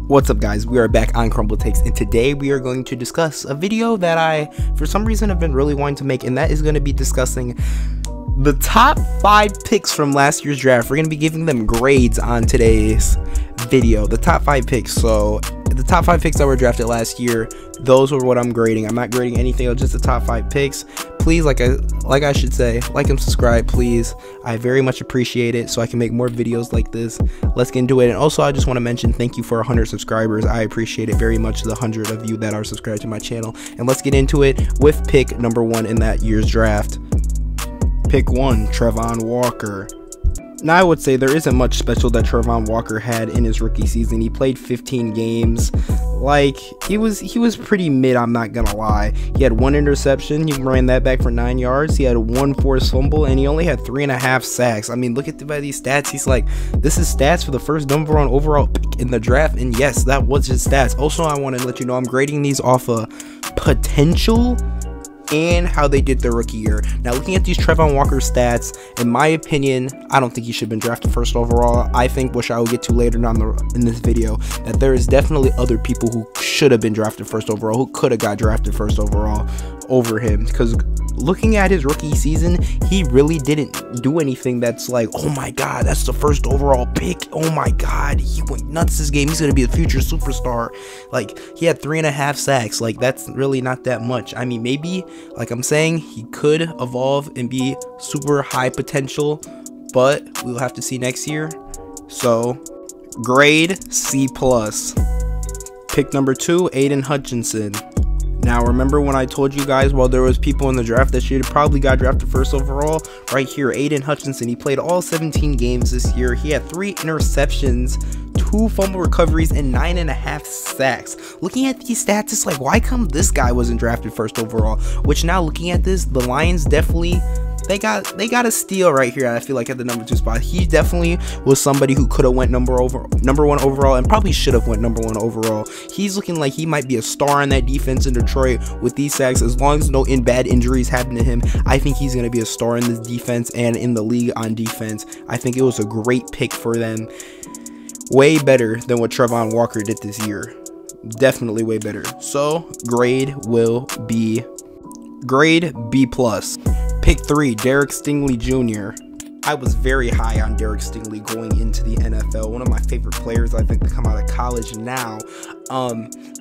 What's up, guys? We are back on Crumble Takes, and today we are going to discuss a video that I for some reason have been really wanting to make, and that is going to be discussing the top 5 picks from last year's draft. We're going to be giving them grades on today's video, the top 5 picks. So the top 5 picks that were drafted last year, those were what I'm grading. I'm not grading anything else, just the top 5 picks. Please, like I should say, like and subscribe, please. I very much appreciate it, so I can make more videos like this. Let's get into it. And also, I just want to mention thank you for 100 subscribers. I appreciate it very much, the 100 of you that are subscribed to my channel. And let's get into it with pick number 1 in that year's draft. Pick 1, TERVON Walker. Now, I would say there isn't much special that TERVON Walker had in his rookie season. He played 15 games. Like, he was pretty mid, I'm not gonna lie. He had 1 interception, he ran that back for 9 yards. He had 1 forced fumble, and he only had 3.5 sacks. I mean, look at these stats. He's like, this is stats for the first number 1 overall pick in the draft, and yes, that was his stats. Also, I want to let you know I'm grading these off of potential and how they did their rookie year. Now, looking at these TERVON Walker stats, in my opinion, I don't think he should have been drafted first overall. I think, which I will get to later down in this video, that there is definitely other people who should have been drafted first overall, who could have got drafted first overall over him. Because looking at his rookie season, he really didn't do anything that's like, oh my god, that's the first overall pick, oh my god, he went nuts this game, he's gonna be a future superstar. Like, he had 3.5 sacks. Like, that's really not that much. I mean, maybe, like I'm saying, he could evolve and be super high potential, but we'll have to see next year. So grade C+. Pick number 2, AIDAN Hutchinson. Now, remember when I told you guys, while there was people in the draft that should probably got drafted first overall? Right here, AIDAN Hutchinson. He played all 17 games this year. He had 3 interceptions, 2 fumble recoveries, and 9.5 sacks. Looking at these stats, it's like, why come this guy wasn't drafted first overall? Which, now looking at this, the Lions definitely, they got a steal right here. I feel like at the number 2 spot. He definitely was somebody who could have went number 1 overall, and probably should have went number 1 overall. He's looking like he might be a star in that defense in Detroit with these sacks. As long as no bad injuries happen to him, I think he's going to be a star in this defense and in the league on defense. I think it was a great pick for them. Way better than what TERVON Walker did this year. Definitely way better. So grade will be grade B+. Pick 3, Derek Stingley Jr. I was very high on Derek Stingley going into the NFL. One of my favorite players, I think, to come out of college now.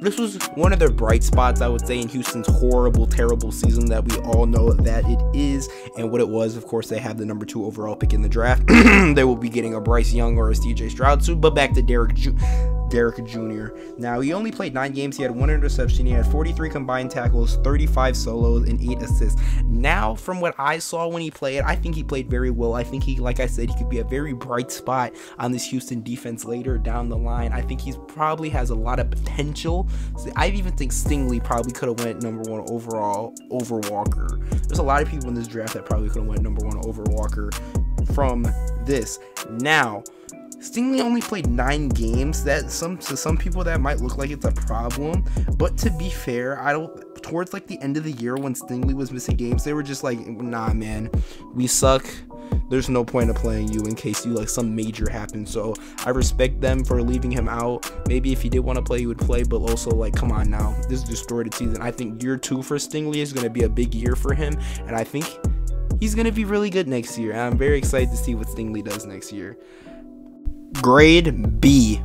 This was one of their bright spots, I would say, in Houston's horrible, terrible season that we all know that it is and what it was. Of course, they have the number 2 overall pick in the draft. They will be getting a Bryce Young or a CJ Stroud soon, but back to Derek Jr. Now, he only played 9 games. He had 1 interception. He had 43 combined tackles, 35 solos, and 8 assists. Now, from what I saw when he played, I think he played very well. I think he, like I said, he could be a very bright spot on this Houston defense later down the line. I think he probably has a lot of potential. I even think Stingley probably could have went number 1 overall over Walker. There's a lot of people in this draft that probably could have went number 1 over Walker from this. Now, Stingley only played 9 games. That to some people that might look like it's a problem, but to be fair, towards like the end of the year when Stingley was missing games, they were just like, nah man, we suck, there's no point of playing you in case you like some major happens. So I respect them for leaving him out. Maybe if he did want to play, he would play, but also, like, come on now, this is a distorted season. I think year 2 for Stingley is going to be a big year for him, and I think he's going to be really good next year, and I'm very excited to see what Stingley does next year. Grade B.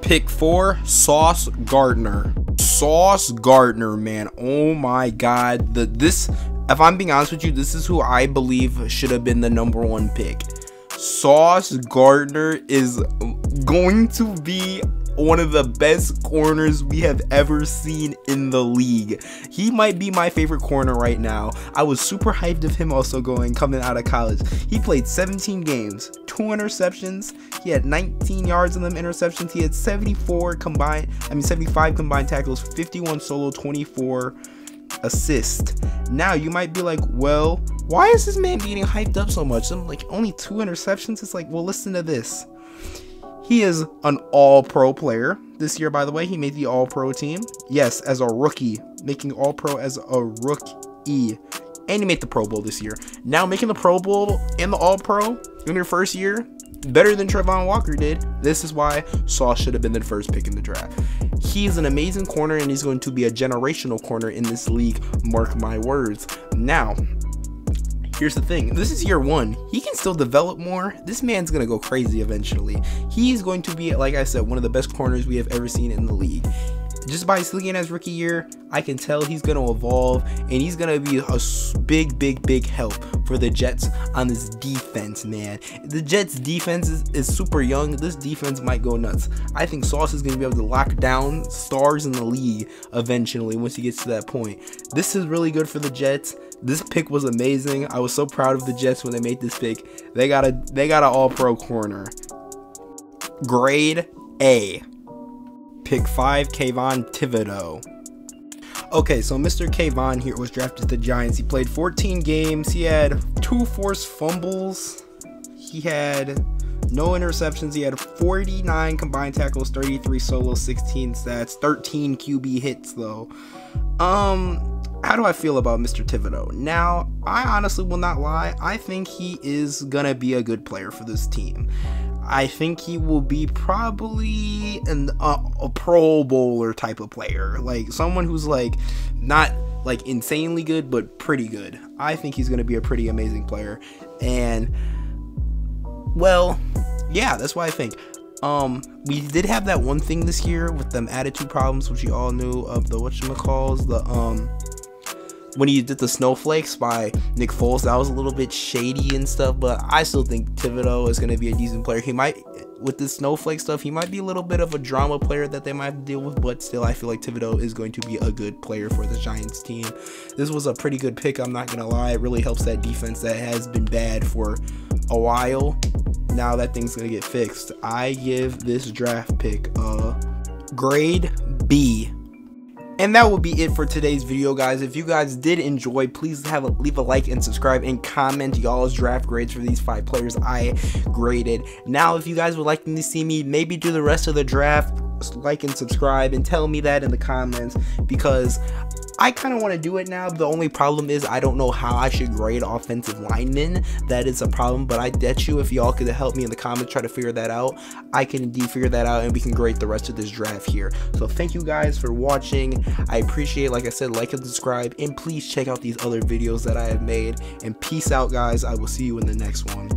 Pick 4, Sauce Gardner. Sauce Gardner, man, oh my god, if I'm being honest with you, this is who I believe should have been the number 1 pick. Sauce Gardner is going to be one of the best corners we have ever seen in the league. He might be my favorite corner right now. I was super hyped of him also coming out of college. He played 17 games, 2 interceptions. He had 19 yards in them interceptions. He had 75 combined tackles, 51 solo, 24 assist. Now you might be like, well, why is this man getting hyped up so much? I'm like, only 2 interceptions? It's like, well, listen to this. He is an all-pro player this year, by the way. He made the all-pro team. Yes, as a rookie. Making all-pro as a rookie. And he made the Pro Bowl this year. Now, making the Pro Bowl and the all-pro in your first year, better than Trevon Walker did. This is why Sauce should have been the first pick in the draft. He's an amazing corner, and he's going to be a generational corner in this league, mark my words. Now, here's the thing. This is year one. He can still develop more. This man's going to go crazy eventually. He's going to be, like I said, one of the best corners we have ever seen in the league. Just by seeing his rookie year, I can tell he's going to evolve, and he's going to be a big help for the Jets on this defense, man. The Jets defense is super young. This defense might go nuts. I think Sauce is going to be able to lock down stars in the league eventually once he gets to that point. This is really good for the Jets. This pick was amazing. I was so proud of the Jets when they made this pick. They got a all-pro corner. Grade A. Pick 5, KAYVON THIBODEAUX. Okay, so Mr. KAYVON here was drafted to the Giants. He played 14 games. He had 2 forced fumbles. He had no interceptions. He had 49 combined tackles, 33 solo, 16 stats, 13 QB hits though. How do I feel about Mr. THIBODEAUX? Now, I honestly will not lie. I think he is gonna be a good player for this team. I think he will be probably a Pro Bowler type of player, like someone who's like not like insanely good, but pretty good. I think he's going to be a pretty amazing player, and well, yeah, that's what I think. We did have that one thing this year with them attitude problems, which you all knew of, the whatchamacalls, when he did the snowflakes by Nick Foles. That was a little bit shady and stuff, but I still think THIBODEAUX is going to be a decent player. He might, with this snowflake stuff, he might be a little bit of a drama player that they might have to deal with, but still I feel like THIBODEAUX is going to be a good player for the Giants team. This was a pretty good pick, I'm not going to lie. It really helps that defense that has been bad for a while. Now that thing's going to get fixed. I give this draft pick a grade B. And that will be it for today's video, guys. If you guys did enjoy, please leave a like and subscribe and comment y'all's draft grades for these 5 players I graded. Now, if you guys would like to see me maybe do the rest of the draft, like and subscribe and tell me that in the comments, because I kind of want to do it now. The only problem is I don't know how I should grade offensive linemen. That is a problem, but I bet you if y'all could help me in the comments try to figure that out, I can indeed figure that out and we can grade the rest of this draft here. So thank you guys for watching. I appreciate, like I said, like and subscribe, and please check out these other videos that I have made, and peace out, guys. I will see you in the next one.